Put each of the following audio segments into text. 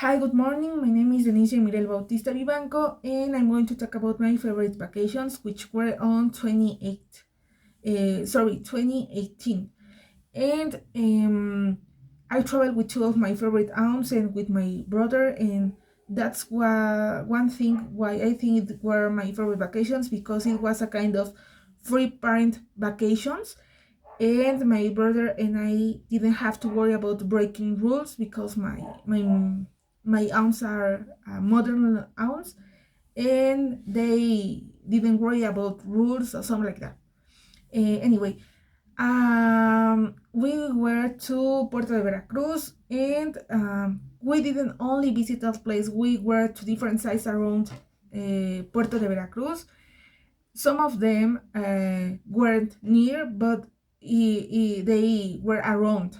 Hi, good morning. My name is Denise Mirel Bautista Vivanco, and I'm going to talk about my favorite vacations, which were on 2018. And I traveled with two of my favorite aunts and with my brother, and that's one thing why I think it were my favorite vacations, because it was a kind of free parent vacations, and my brother and I didn't have to worry about breaking rules because my aunts are modern aunts, and they didn't worry about rules or something like that. Anyway, we were to Puerto de Veracruz, and we didn't only visit that place. We were to different sites around Puerto de Veracruz. Some of them weren't near, but they were around.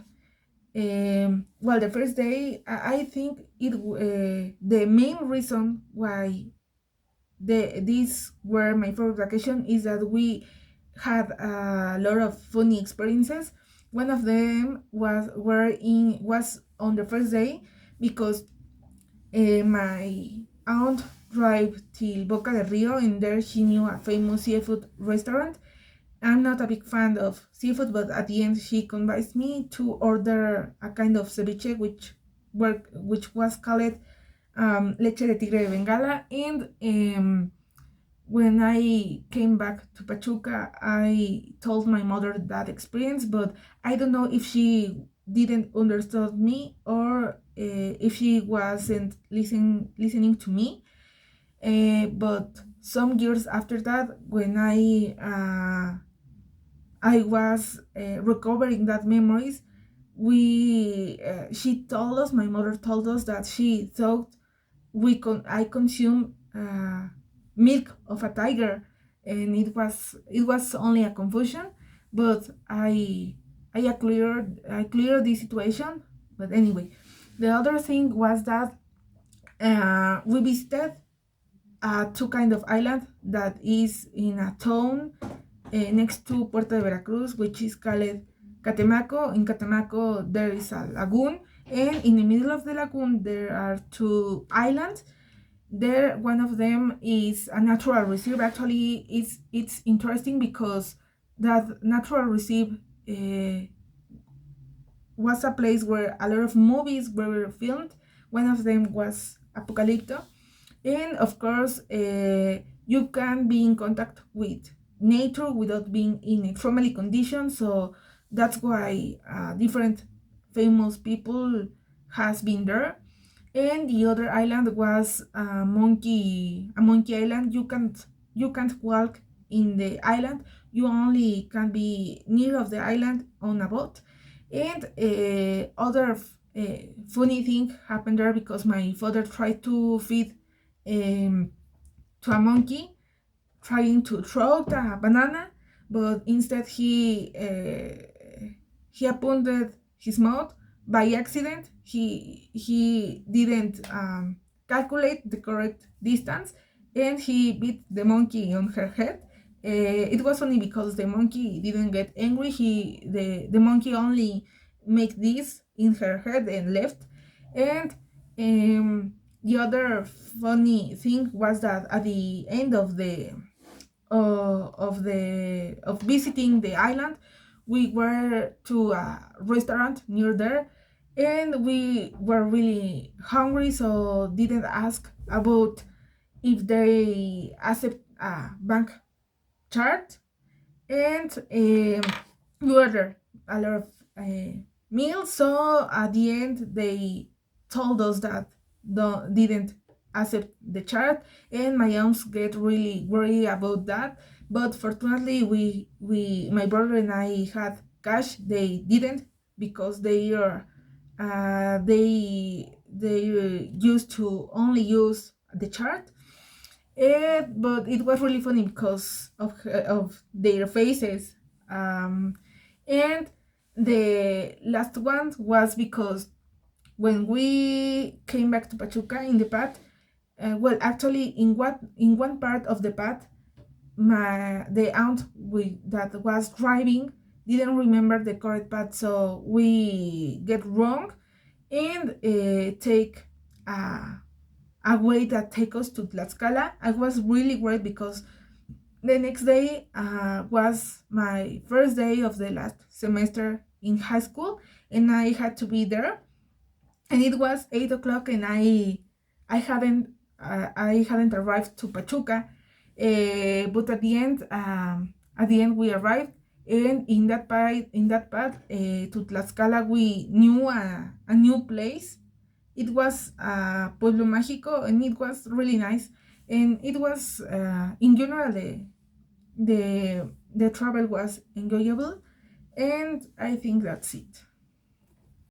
Well, the first day, I think the main reason why these were my favorite vacation is that we had a lot of funny experiences. One of them was on the first day, because my aunt drive till Boca del Rio, and there she knew a famous seafood restaurant. I'm not a big fan of seafood, but at the end she convinced me to order a kind of ceviche, which was called leche de tigre de Bengala. And when I came back to Pachuca, I told my mother that experience, but I don't know if she didn't understand me, or if she wasn't listening to me. But some years after that, when I was recovering that memories, she told us, my mother told us, that she thought I consumed milk of a tiger, and it was only a confusion. But I cleared the situation. But anyway, the other thing was that we visited two kind of island that is in a town next to Puerto de Veracruz, which is called Catemaco. In Catemaco, there is a lagoon, and in the middle of the lagoon, there are two islands. There, one of them is a natural reserve. Actually, it's interesting because that natural reserve was a place where a lot of movies were filmed. One of them was Apocalypto, and of course, you can be in contact with nature without being in extremely conditions. So that's why different famous people has been there. And the other island was a monkey island. You can't walk in the island. You only can be near of the island on a boat. And other funny thing happened there, because my father tried to feed to a monkey, trying to throw a banana, but instead he opened his mouth by accident. He didn't calculate the correct distance, and he beat the monkey on her head. It was funny because the monkey didn't get angry. The monkey only make this in her head and left. And the other funny thing was that at the end of visiting the island, we were to a restaurant near there, and we were really hungry, so didn't ask about if they accept a bank chart. And we ordered a lot of meals. So at the end, they told us that didn't accept the chart, and my aunts get really worried about that. But fortunately, we my brother and I had cash. They didn't, because they used to only use the chart. But it was really funny because of their faces. And the last one was because when we came back to Pachuca in the path, well, actually, in one part of the path, the aunt that was driving didn't remember the correct path, so we get wrong and take a way that take us to Tlaxcala. I was really great because the next day was my first day of the last semester in high school, and I had to be there. And it was 8 o'clock, and I hadn't arrived to Pachuca, but at the end we arrived, and in that path to Tlaxcala, we knew a new place. It was Pueblo Mágico, and it was really nice. And it was, in general, the travel was enjoyable, and I think that's it.